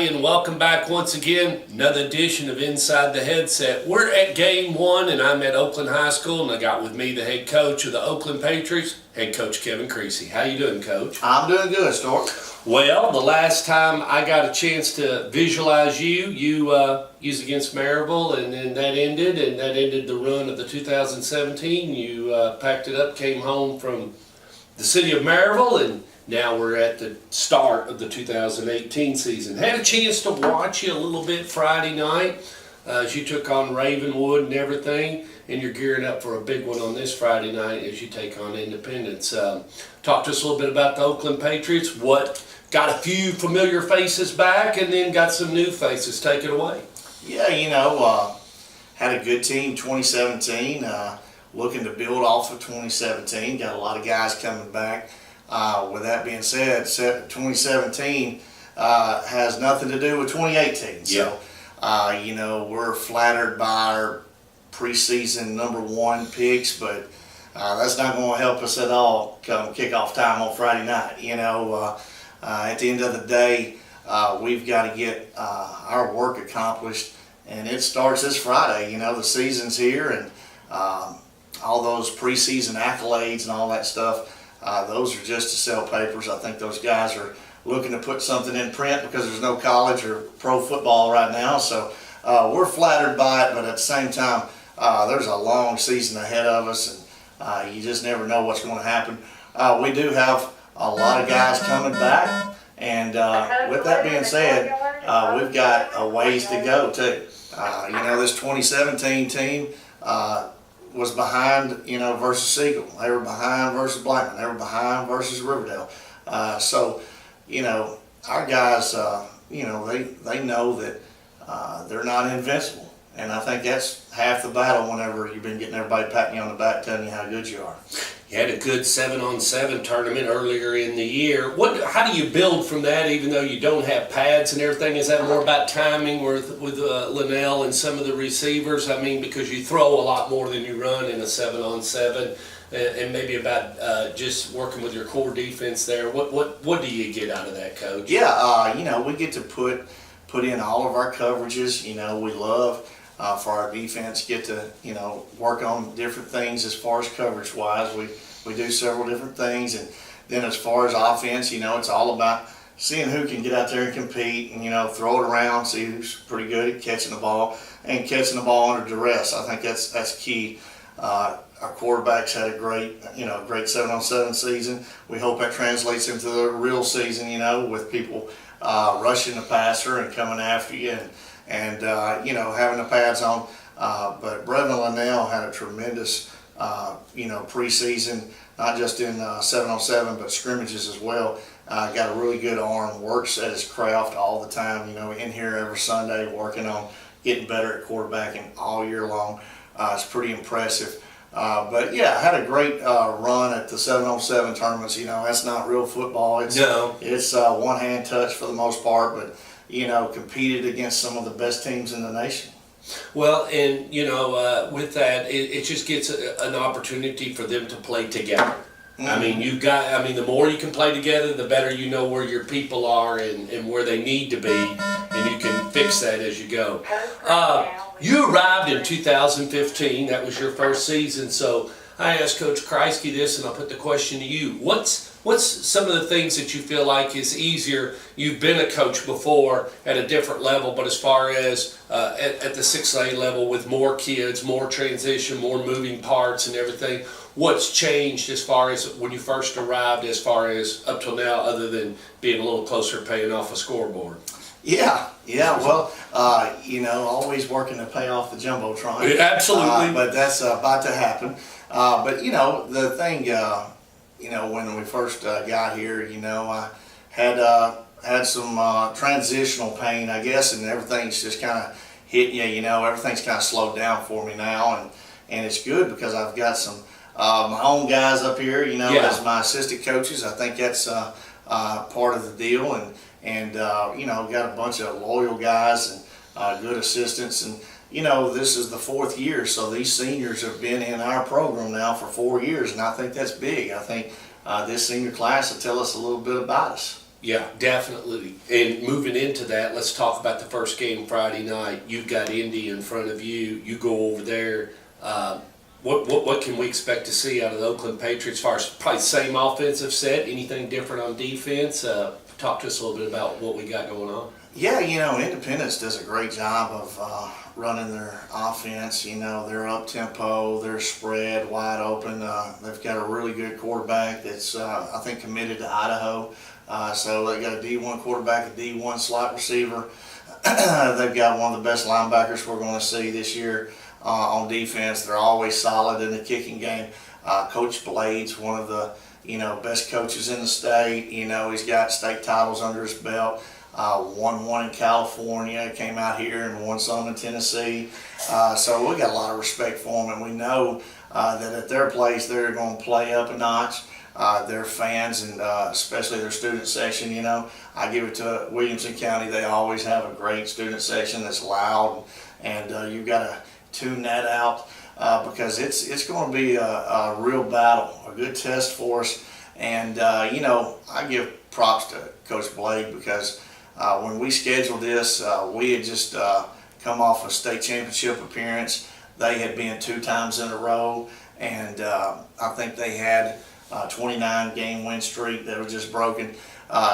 everybody, and welcome back once again. Another edition of Inside the Headset. We're at game one, and I'm at Oakland High School, and I got with me the head coach of the Oakland Patriots, head coach Kevin Creasy. How you doing, Coach? I'm doing good, Stork. Well, the last time I got a chance to visualize you was against Maryville, and then that ended the run of the 2017. You packed it up, came home from the city of Maryville, and now we're at the start of the 2018 season. Had a chance to watch you a little bit Friday night as you took on Ravenwood and everything, and you're gearing up for a big one on this Friday night as you take on Independence. Talk to us a little bit about the Oakland Patriots. What got a few familiar faces back, and then got some new faces. Take it away. Yeah, had a good team 2017. Looking to build off of 2017. Got a lot of guys coming back. With that being said, 2017 has nothing to do with 2018. So, we're flattered by our preseason #1 picks, but that's not going to help us at all come kickoff time on Friday night. At the end of the day, we've got to get our work accomplished, and it starts this Friday. The season's here, and all those preseason accolades and all that stuff, those are just to sell papers. I think those guys are looking to put something in print because there's no college or pro football right now. So we're flattered by it, but at the same time, there's a long season ahead of us, and you just never know what's going to happen. We do have a lot of guys coming back, and with that being said, we've got a ways to go too. This 2017 team was behind, versus Siegel. They were behind versus Blackman. They were behind versus Riverdale. So, our guys, they know that they're not invincible. And I think that's half the battle whenever you've been getting everybody patting you on the back, telling you how good you are. You had a good 7-on-7 tournament earlier in the year. How do you build from that, even though you don't have pads and everything? Is that more about timing with Linnell and some of the receivers? I mean, because you throw a lot more than you run in a 7-on-7, and maybe about just working with your core defense there. What do you get out of that, Coach? Yeah, we get to put in all of our coverages. We love. For our defense, get to work on different things as far as coverage wise. We do several different things, and then as far as offense, it's all about seeing who can get out there and compete and throw it around, see who's pretty good at catching the ball and catching the ball under duress. I think that's key. Our quarterbacks had a great 7-on-7 season. We hope that translates into the real season, with people rushing the passer and coming after you and having the pads on. But Brevin Linnell had a tremendous, preseason, not just in 7-on-7, but scrimmages as well. Got a really good arm, works at his craft all the time, in here every Sunday, working on getting better at quarterbacking all year long. It's pretty impressive. But yeah, I had a great run at the 7-on-7 tournaments. That's not real football. It's one-hand touch for the most part, but competed against some of the best teams in the nation. Well, and with that, it just gets an opportunity for them to play together. Mm-hmm. The more you can play together, the better you know where your people are and where they need to be, and you can fix that as you go. You arrived in 2015. That was your first season. So I asked Coach Creasy this, and I'll put the question to you. What's some of the things that you feel like is easier? You've been a coach before at a different level, but as far as at the 6A level with more kids, more transition, more moving parts and everything, what's changed as far as when you first arrived as far as up till now, other than being a little closer paying off a scoreboard? Yeah. Well, always working to pay off the Jumbotron. Absolutely. But that's about to happen. But the thing, when we first got here, I had some transitional pain, I guess, and everything's just kind of hitting you. Everything's kind of slowed down for me now, and it's good because I've got some my own guys up here, as my assistant coaches. I think that's part of the deal, and got a bunch of loyal guys and good assistants, and this is the 4th year, so these seniors have been in our program now for 4 years, and I think that's big. I think this senior class will tell us a little bit about us. Yeah, definitely. And moving into that, let's talk about the first game Friday night. You've got Indy in front of you. You go over there. What can we expect to see out of the Oakland Patriots as far as probably same offensive set? Anything different on defense? Talk to us a little bit about what we got going on. Yeah, Independence does a great job of running their offense. They're up tempo, they're spread wide open. They've got a really good quarterback that's I think committed to Idaho. So they got a D1 quarterback, a D1 slot receiver. They've got one of the best linebackers we're going to see this year on defense. They're always solid in the kicking game. Coach Blade's one of the best coaches in the state. He's got state titles under his belt. Won one in California, came out here and won some in Tennessee. So we got a lot of respect for them, and we know that at their place they're going to play up a notch. Their fans and especially their student section, I give it to Williamson County. They always have a great student section that's loud, and you've got to tune that out because it's going to be a real battle, a good test for us. And I give props to Coach Blade because when we scheduled this, we had just come off a state championship appearance. They had been 2 times in a row, and I think they had 29 game win streak that was just broken.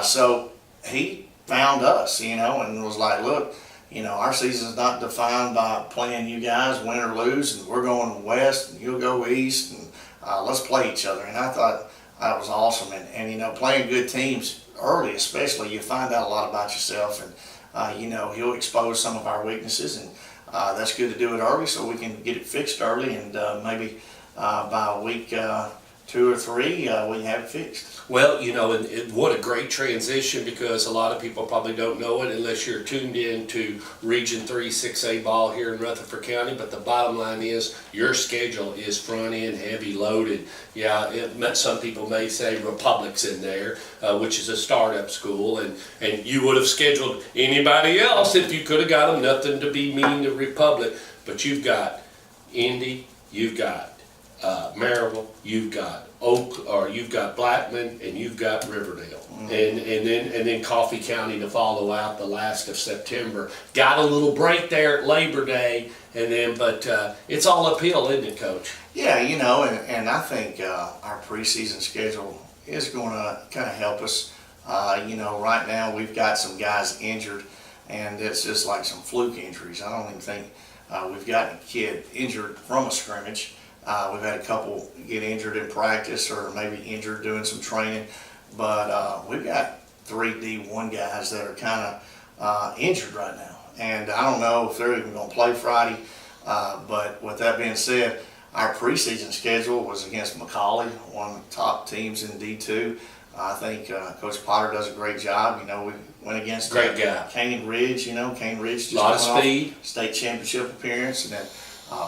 So he found us, and was like, look, our season's not defined by playing you guys, win or lose, and we're going west and you'll go east, and let's play each other. And I thought that was awesome. And playing good teams early especially, you find out a lot about yourself, and he'll expose some of our weaknesses, and that's good to do it early so we can get it fixed early, and maybe by week 2 or 3 we have it fixed. Well, and what a great transition, because a lot of people probably don't know it unless you're tuned in to Region 3 6A ball here in Rutherford County, but the bottom line is your schedule is front end heavy loaded. Yeah, some people may say Republic's in there, which is a startup school, and you would have scheduled anybody else if you could have got them. Nothing to be mean to Republic, but you've got Indy, you've got Maryville, you've got you've got Blackman, and you've got Riverdale, and then Coffee County to follow out the last of September. Got a little break there at Labor Day, and then but it's all uphill, isn't it, Coach? Yeah, and I think our preseason schedule is going to kind of help us. Right now we've got some guys injured, and it's just like some fluke injuries. I don't even think we've got a kid injured from a scrimmage. We've had a couple get injured in practice or maybe injured doing some training, but we've got 3 D1 guys that are kind of injured right now. And I don't know if they're even going to play Friday, but with that being said, our preseason schedule was against McCallie, one of the top teams in D2. I think Coach Potter does a great job. We went against Great guy. Cane Ridge. Cane Ridge just A lot of went off speed. State championship appearance, and then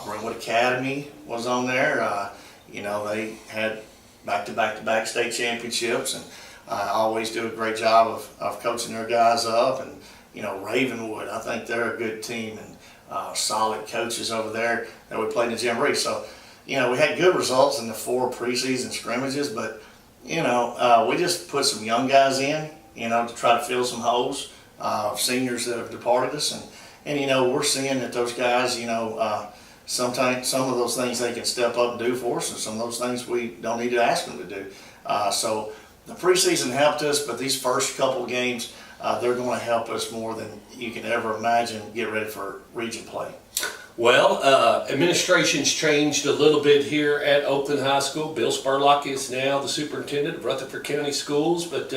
Brentwood Academy was on there. They had back-to-back state championships, and always do a great job of coaching their guys up. And Ravenwood, I think they're a good team, and solid coaches over there that we played in the Jamboree. So we had good results in the 4 preseason scrimmages, but we just put some young guys in, to try to fill some holes of seniors that have departed us, and we're seeing that those guys, sometimes some of those things they can step up and do for us, and some of those things we don't need to ask them to do. So the preseason helped us, but these first couple games, they're going to help us more than you can ever imagine. Get ready for region play. Well, administration's changed a little bit here at Oakland High School. Bill Spurlock is now the superintendent of Rutherford County Schools, but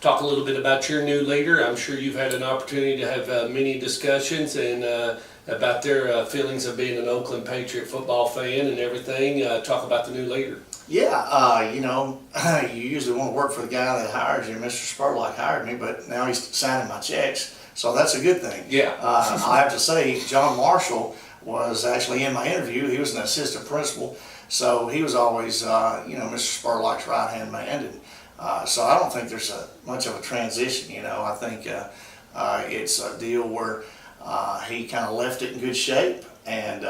talk a little bit about your new leader. I'm sure you've had an opportunity to have many discussions and about their feelings of being an Oakland Patriot football fan and everything. Talk about the new leader. Yeah, you usually want to work for the guy that hires you. Mr. Spurlock hired me, but now he's signing my checks, so that's a good thing. Yeah. I have to say, John Marshall was actually in my interview. He was an assistant principal, so he was always, Mr. Spurlock's right-hand man. And so I don't think there's much of a transition. I think it's a deal where he kind of left it in good shape, and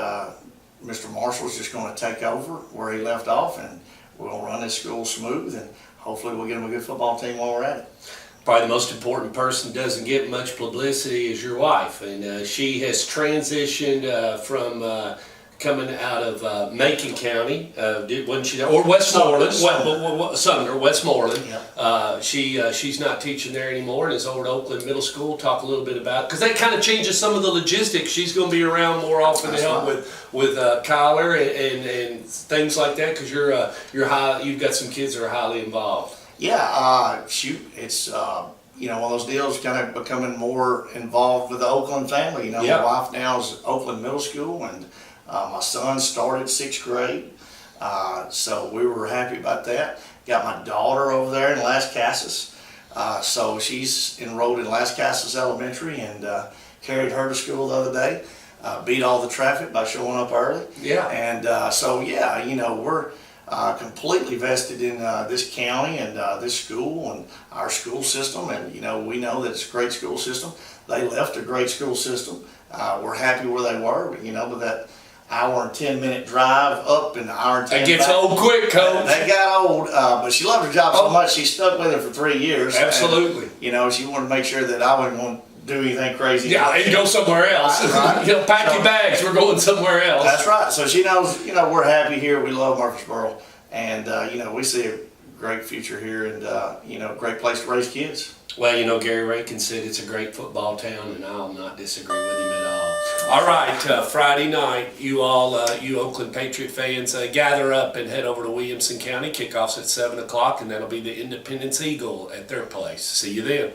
Mr. Marshall's just going to take over where he left off, and we'll run this school smooth, and hopefully we'll get him a good football team while we're at it. probably the most important person doesn't get much publicity is your wife, and she has transitioned from coming out of Macon County, wasn't she? Or Westmoreland, Sumner, Westmoreland. Yep. She's not teaching there anymore and is over at Oakland Middle School. Talk a little bit about, because that kind of changes some of the logistics. She's going to be around more often to help with Kyler and things like that, because you've got some kids that are highly involved. Yeah, shoot, it's one of those deals, kind of becoming more involved with the Oakland family. Yep. My wife now is Oakland Middle School, and my son started 6th grade, so we were happy about that. Got my daughter over there in Las Casas, so she's enrolled in Las Casas Elementary, and carried her to school the other day. Beat all the traffic by showing up early. Yeah. And we're completely vested in this county and this school and our school system, and we know that it's a great school system. They left a great school system. We're happy where they were, but that hour and 10-minute drive up and hour and 10 It gets back, old quick, Coach. They got old, but she loved her job so much she stuck with it for 3 years. Absolutely. And, she wanted to make sure that I wouldn't want to do anything crazy. Yeah, and go somewhere else. Right. Pack your bags. We're going somewhere else. That's right. So she knows, we're happy here. We love Murfreesboro, and we see a great future here, and great place to raise kids. Well, Gary Rankin said it's a great football town, and I'll not disagree with him at all. All right, Friday night, you Oakland Patriot fans, gather up and head over to Williamson County. Kickoff's at 7 o'clock, and that'll be the Independence Eagle at their place. See you then.